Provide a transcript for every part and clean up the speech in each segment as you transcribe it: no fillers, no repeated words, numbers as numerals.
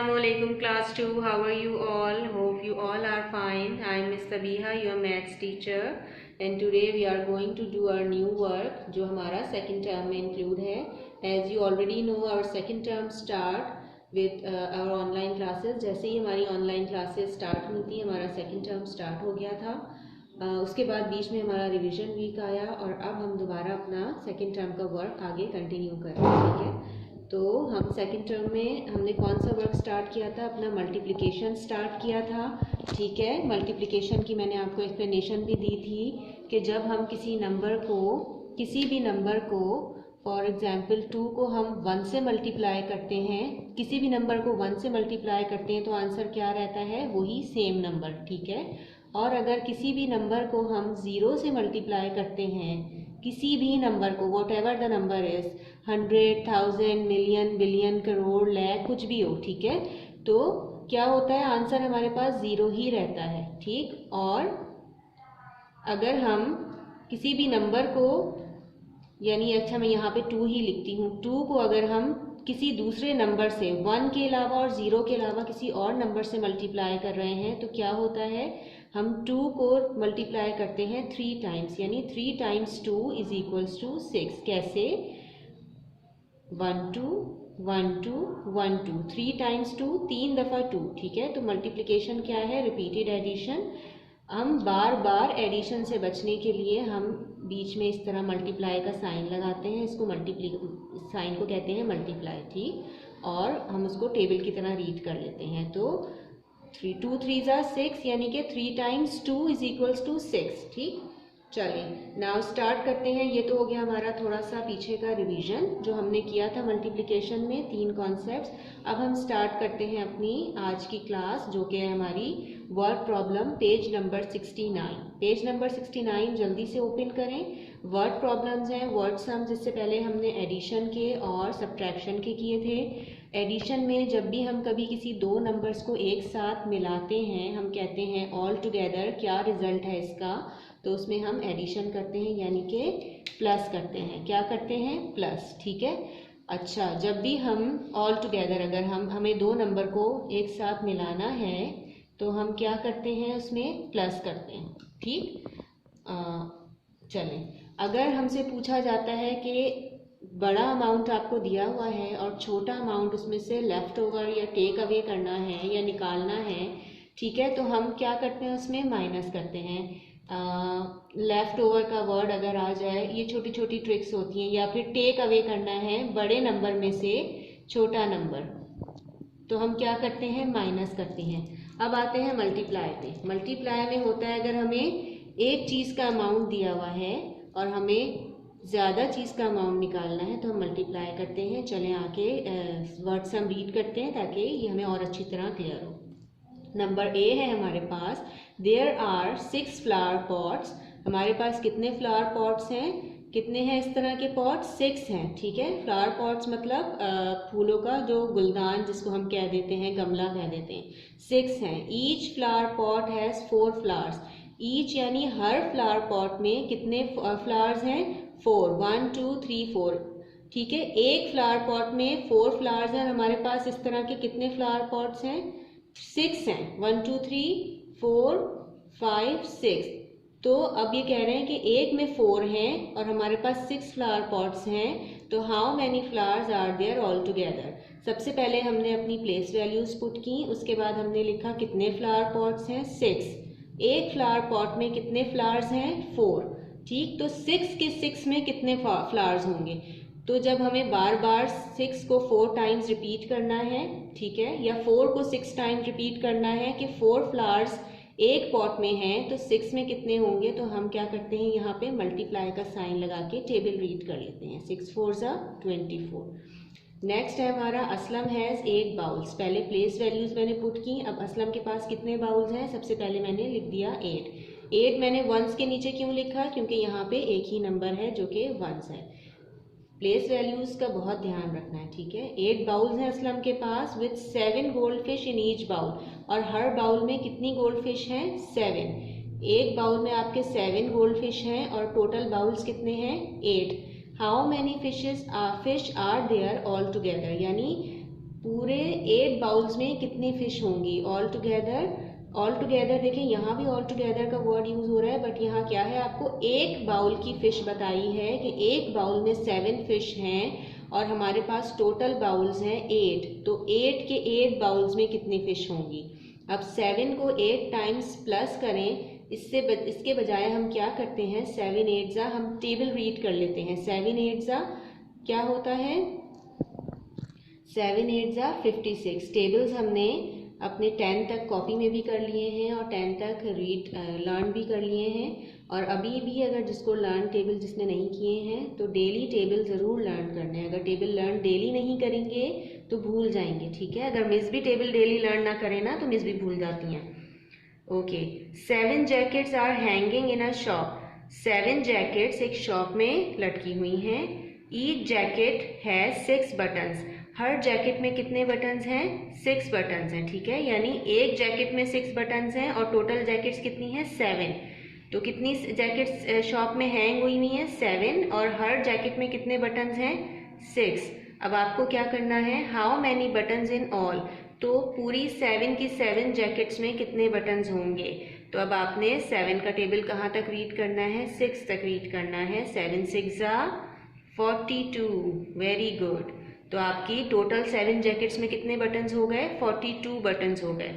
Assalamualaikum class 2. How are you all? Hope you all are fine. I am Miss Sabiha, your maths teacher, and today we are going to do our new work जो हमारा second term में include है. As you already know, our second term start with our online classes. जैसे ही हमारी online classes start हुई थी, हमारा second term start हो गया था. उसके बाद बीच में हमारा रिवीजन वीक आया और अब हम दोबारा अपना सेकेंड टर्म का वर्क आगे कंटिन्यू कर रहे हैं. ठीक है, तो हम सेकेंड टर्म में हमने कौन सा वर्क स्टार्ट किया था? अपना मल्टीप्लिकेशन स्टार्ट किया था. ठीक है, मल्टीप्लिकेशन की मैंने आपको एक्सप्लेनेशन भी दी थी कि जब हम किसी भी नंबर को फॉर एग्जाम्पल 2 को हम 1 से मल्टीप्लाई करते हैं, किसी भी नंबर को 1 से मल्टीप्लाई करते हैं तो आंसर क्या रहता है? वही सेम नंबर. ठीक है, और अगर किसी भी नंबर को हम 0 से मल्टीप्लाई करते हैं, किसी भी नंबर को, what ever the number is, 100, 1000, million, billion, crore, lakh, कुछ भी हो. ठीक है, तो क्या होता है? आंसर हमारे पास 0 ही रहता है. ठीक, और अगर हम किसी भी नंबर को, यानी अच्छा मैं यहाँ पे 2 ही लिखती हूँ, 2 को अगर हम किसी दूसरे नंबर से 1 के अलावा और 0 के अलावा किसी और नंबर से मल्टीप्लाई कर रहे हैं तो क्या होता है? हम 2 को मल्टीप्लाई करते हैं 3 टाइम्स, यानी 3 टाइम्स 2 इज इक्वल्स टू 6. कैसे? 1 2 1 2 1 2, 3 टाइम्स 2, 3 दफ़ा 2. ठीक है, तो मल्टीप्लिकेशन क्या है? Repeated addition. हम बार बार एडिशन से बचने के लिए हम बीच में इस तरह मल्टीप्लाई का साइन लगाते हैं. इसको साइन को कहते हैं मल्टीप्लाई. ठीक, और हम उसको टेबल की तरह रीड कर लेते हैं. तो 2 3 6, यानी कि 3 टाइम्स 2 इज इक्वल्स टू 6. ठीक, चलिए नाउ स्टार्ट करते हैं. ये तो हो गया हमारा थोड़ा सा पीछे का रिवीजन जो हमने किया था मल्टीप्लिकेशन में, 3 कॉन्सेप्ट्स. अब हम स्टार्ट करते हैं अपनी आज की क्लास, जो कि है हमारी word problem, page number 69. Page number 69 जल्दी से ओपन करें. वर्ड प्रॉब्लम्स हैं, वर्ड सम्स. इससे पहले हमने एडिशन के और सब्ट्रैक्शन के किए थे. एडिशन में जब भी हम कभी किसी दो नंबर्स को एक साथ मिलाते हैं, हम कहते हैं ऑल टुगेदर क्या रिजल्ट है इसका, तो उसमें हम एडिशन करते हैं, यानी कि प्लस करते हैं. क्या करते हैं? प्लस. ठीक है, अच्छा, जब भी हम ऑल टुगेदर, अगर हमें दो नंबर को एक साथ मिलाना है तो हम क्या करते हैं? उसमें प्लस करते हैं. ठीक, चलें, अगर हमसे पूछा जाता है कि बड़ा अमाउंट आपको दिया हुआ है और छोटा अमाउंट उसमें से लेफ्ट ओवर या टेक अवे करना है या निकालना है, ठीक है, तो हम क्या करते हैं? उसमें माइनस करते हैं. लेफ्ट ओवर का वर्ड अगर आ जाए, ये छोटी छोटी ट्रिक्स होती हैं. या फिर टेक अवे करना है बड़े नंबर में से छोटा नंबर, तो हम क्या करते हैं? माइनस करते हैं. अब आते हैं मल्टीप्लाई पे. मल्टीप्लाई में होता है, अगर हमें एक चीज़ का अमाउंट दिया हुआ है और हमें ज़्यादा चीज़ का अमाउंट निकालना है तो हम मल्टीप्लाई करते हैं. चलें आके वर्ड सम रीड करते हैं ताकि ये हमें और अच्छी तरह क्लियर हो. नंबर ए है हमारे पास, देयर आर 6 फ्लावर पॉट्स. हमारे पास कितने फ्लावर पॉट्स हैं? कितने हैं इस तरह के पॉट्स? 6 हैं. ठीक है, फ्लावर पॉट्स मतलब फूलों का जो गुलदान जिसको हम कह देते हैं, गमला कह देते हैं. 6 हैं. Each flower pot has 4 flowers. Each यानी हर फ्लावर पॉट में कितने फ्लावर्स हैं? 4. 1 2 3 4. ठीक है, एक फ्लावर पॉट में 4 फ्लावर्स हैं. हमारे पास इस तरह के कितने फ्लावर पॉट्स हैं? 6 हैं. 1 2 3 4 5 6. तो अब ये कह रहे हैं कि एक में 4 हैं और हमारे पास 6 फ्लावर पॉट्स हैं, तो how many flowers are there all together. सबसे पहले हमने अपनी प्लेस वैल्यूज पुट की, उसके बाद हमने लिखा कितने फ्लावर पॉट्स हैं? 6. एक फ्लावर पॉट में कितने फ्लावर्स हैं? 4. ठीक, तो 6 के 6 में कितने फ्लावर्स होंगे? तो जब हमें बार बार 6 को 4 टाइम्स रिपीट करना है, ठीक है, या 4 को 6 टाइम्स रिपीट करना है कि 4 फ्लावर्स एक पॉट में हैं, तो 6 में कितने होंगे? तो हम क्या करते हैं? यहाँ पे मल्टीप्लाई का साइन लगा के टेबल रीड कर लेते हैं. 6 4 24. नेक्स्ट है हमारा असलम हैज़ 8 बाउल्स. पहले प्लेस वैल्यूज मैंने पुट की. अब असलम के पास कितने बाउल्स हैं? सबसे पहले मैंने लिख दिया 8. 8 मैंने वंस के नीचे क्यों लिखा? क्योंकि यहाँ पे एक ही नंबर है जो कि वंस है. प्लेस वैल्यूज का बहुत ध्यान रखना है. ठीक है, 8 बाउल्स हैं असलम के पास with 7 goldfish in each bowl. और हर बाउल में कितनी गोल्ड फिश हैं? 7. एक बाउल में आपके 7 गोल्ड फिश हैं और टोटल बाउल्स कितने हैं? 8. How many fish are there all together, यानी पूरे 8 बाउल्स में कितनी फिश होंगी ऑल टुगेदर देखें, यहाँ भी ऑल टुगेदर का वर्ड यूज हो रहा है, बट यहाँ क्या है, आपको एक बाउल की फिश बताई है कि एक बाउल में 7 फिश हैं और हमारे पास टोटल बाउल्स हैं 8, तो 8 के 8 बाउल्स में कितनी फिश होंगी। अब 7 को 8 टाइम्स प्लस करें, इसके बजाय हम क्या करते हैं, 7 8 जा, हम टेबल रीड कर लेते हैं। 7 8 जा क्या होता है, 7 8 जा 56। टेबल्स हमने अपने 10 तक कॉपी में भी कर लिए हैं और 10 तक लर्न भी कर लिए हैं, और अभी भी अगर जिसको लर्न टेबल जिसने नहीं किए हैं तो डेली टेबल ज़रूर लर्न करना है। अगर टेबल लर्न डेली नहीं करेंगे तो भूल जाएंगे, ठीक है। अगर मिस भी टेबल डेली लर्न ना करें ना तो मिस भी भूल जाती हैं। Okay, 7 jackets are hanging in a shop. 7 jackets एक शॉप में लटकी हुई हैं। Each jacket has 6 buttons. हर जैकेट में कितने बटन्स हैं, 6 बटन्स हैं, ठीक है। यानी एक जैकेट में 6 बटन्स हैं और टोटल जैकेट्स कितनी हैं, 7। तो कितनी जैकेट्स शॉप में हैंग हुई हुई हैं, 7, और हर जैकेट में कितने बटन्स हैं, 6। अब आपको क्या करना है, how many buttons in all, तो पूरी 7 की 7 जैकेट्स में कितने बटन्स होंगे। तो अब आपने 7 का टेबल कहाँ तक रीड करना है, 6 तक रीड करना है। 7 6 जा 42, वेरी गुड। तो आपकी टोटल 7 जैकेट्स में कितने बटन्स हो गए, 42 बटन्स हो गए।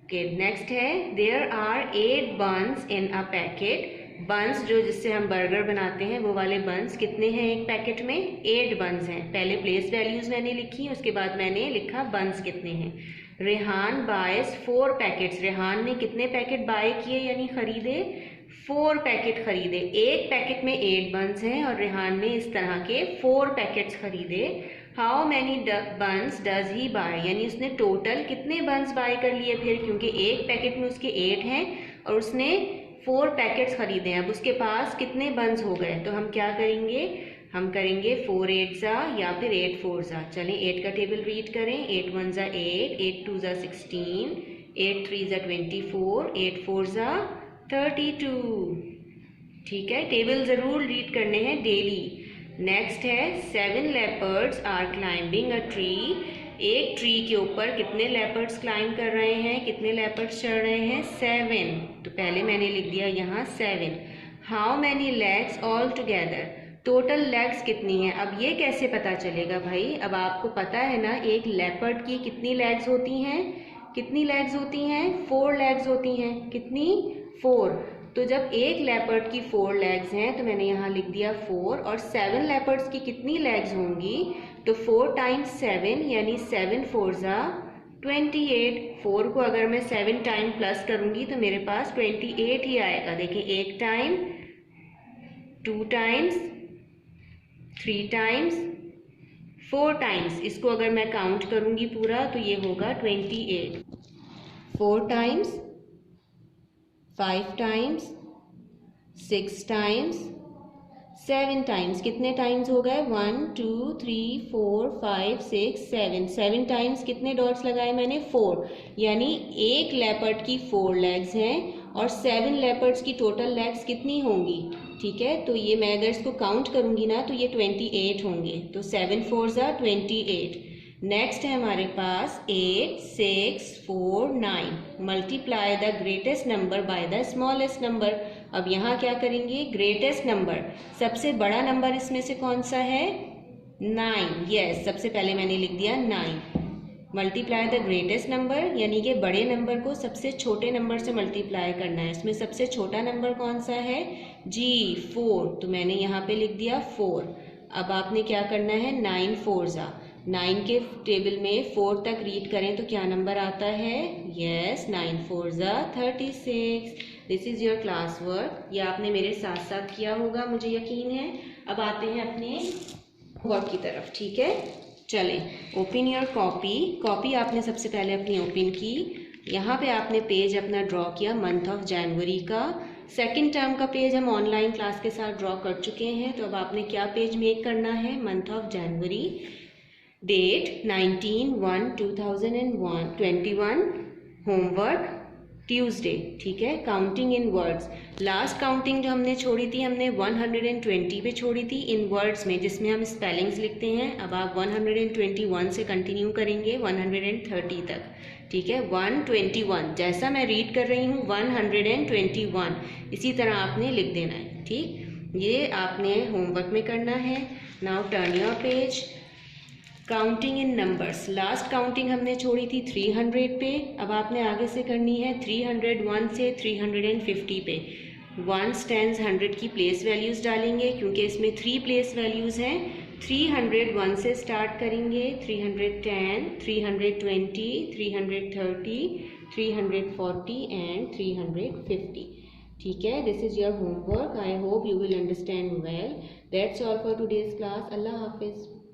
ओके, नेक्स्ट है, there are 8 buns in a packet. Buns जो जिससे हम बर्गर बनाते हैं वो वाले बन्स कितने हैं एक पैकेट में, 8 बन्स हैं। पहले प्लेस वैल्यूज मैंने लिखी, उसके बाद मैंने लिखा बन्स कितने हैं। रेहान बायस 4 पैकेट्स। रेहान ने कितने पैकेट बाय किए यानी खरीदे, 4 पैकेट खरीदे। एक पैकेट में 8 बन्स हैं और रेहान ने इस तरह के 4 पैकेट्स खरीदे। How many buns does he buy, यानी उसने टोटल कितने बन्स बाय कर लिए फिर, क्योंकि एक पैकेट में उसके 8 हैं और उसने 4 पैकेट्स खरीदे हैं। अब उसके पास कितने बन्स हो गए, तो हम क्या करेंगे, हम करेंगे 4 8 जा या फिर 8 4 जा। चलें 8 का टेबल रीड करें, 8 1 जा 8, 8 2 जा 16, 8 3 जा 24, 8 4 जा 32, ठीक है। टेबल ज़रूर रीड करने हैं डेली। नेक्स्ट है, 7 leopards are climbing a tree. एक ट्री के ऊपर कितने लेपर्ड्स क्लाइंब कर रहे हैं, कितने लेपर्ड्स चढ़ रहे हैं, 7। तो पहले मैंने लिख दिया यहाँ 7। How many legs all together, total legs कितनी है। अब ये कैसे पता चलेगा भाई, अब आपको पता है ना एक लेपर्ड की कितनी लेग्स होती हैं, कितनी लेग्स होती हैं, 4 लेग्स होती हैं। कितनी, 4। तो जब एक लेपर्ड की 4 लेग्स हैं तो मैंने यहाँ लिख दिया 4, और 7 लेपर्ड्स की कितनी लेग्स होंगी, तो 4 टाइम्स 7 यानी 7 4 जा 28। 4 को अगर मैं 7 टाइम प्लस करूँगी तो मेरे पास 28 ही आएगा। देखिए 1 टाइम, 2 टाइम्स, 3 टाइम्स, 4 टाइम्स, इसको अगर मैं काउंट करूँगी पूरा तो ये होगा 28। 4 टाइम्स, 5 टाइम्स, 6 टाइम्स, 7 टाइम्स, कितने टाइम्स हो गए, 1 2 3 4 5 6 7। 7 टाइम्स कितने डॉट्स लगाए मैंने, 4, यानी एक लेपर्ड की 4 लेग्स हैं और 7 लेपर्ड्स की टोटल लेग्स कितनी होंगी, ठीक है। तो ये मैं अगर इसको काउंट करूँगी ना तो ये 28 होंगे। तो 7 4 जा 28। नेक्स्ट है हमारे पास 8 6 4 9। Multiply the greatest number by the smallest number. अब यहाँ क्या करेंगे, ग्रेटेस्ट नंबर, सबसे बड़ा नंबर इसमें से कौन सा है, 9। यस, सबसे पहले मैंने लिख दिया 9। मल्टीप्लाई द ग्रेटेस्ट नंबर, यानी कि बड़े नंबर को सबसे छोटे नंबर से मल्टीप्लाई करना है। इसमें सबसे छोटा नंबर कौन सा है जी, 4। तो मैंने यहाँ पे लिख दिया 4। अब आपने क्या करना है, 9 4 जा, 9 के टेबल में 4 तक रीड करें तो क्या नंबर आता है, यस 9 4 जा 36। This is your class work. ये आपने मेरे साथ साथ किया होगा मुझे यकीन है। अब आते हैं अपने वर्क की तरफ, ठीक है। चलें, ओपन योर कॉपी। कॉपी आपने सबसे पहले अपनी ओपन की। यहाँ पे आपने पेज अपना ड्रॉ किया मंथ ऑफ जनवरी का। सेकेंड टर्म का पेज हम ऑनलाइन क्लास के साथ ड्रॉ कर चुके हैं, तो अब आपने क्या पेज मेक करना है, month of January, date 19/1/2021, homework Tuesday, ठीक है। Counting in words, last counting जो हमने छोड़ी थी हमने 120 पे छोड़ी थी इन वर्ड्स में, जिसमें हम स्पेलिंग्स लिखते हैं। अब आप 121 से कंटिन्यू करेंगे 130 तक, ठीक है। 121 जैसा मैं रीड कर रही हूँ 121 इसी तरह आपने लिख देना है, ठीक। ये आपने होमवर्क में करना है। Now turn your page. Counting in numbers, last counting हमने छोड़ी थी 300 पे, अब आपने आगे से करनी है 301 से 350 पे। 1 10 100 की प्लेस वैल्यूज़ डालेंगे क्योंकि इसमें 3 प्लेस वैल्यूज़ हैं। 301 से स्टार्ट करेंगे, 310, 320, 330, 340 एंड 350, ठीक है। This is your homework. I hope you will understand well. That's all for today's class. अल्लाह हाफिज़।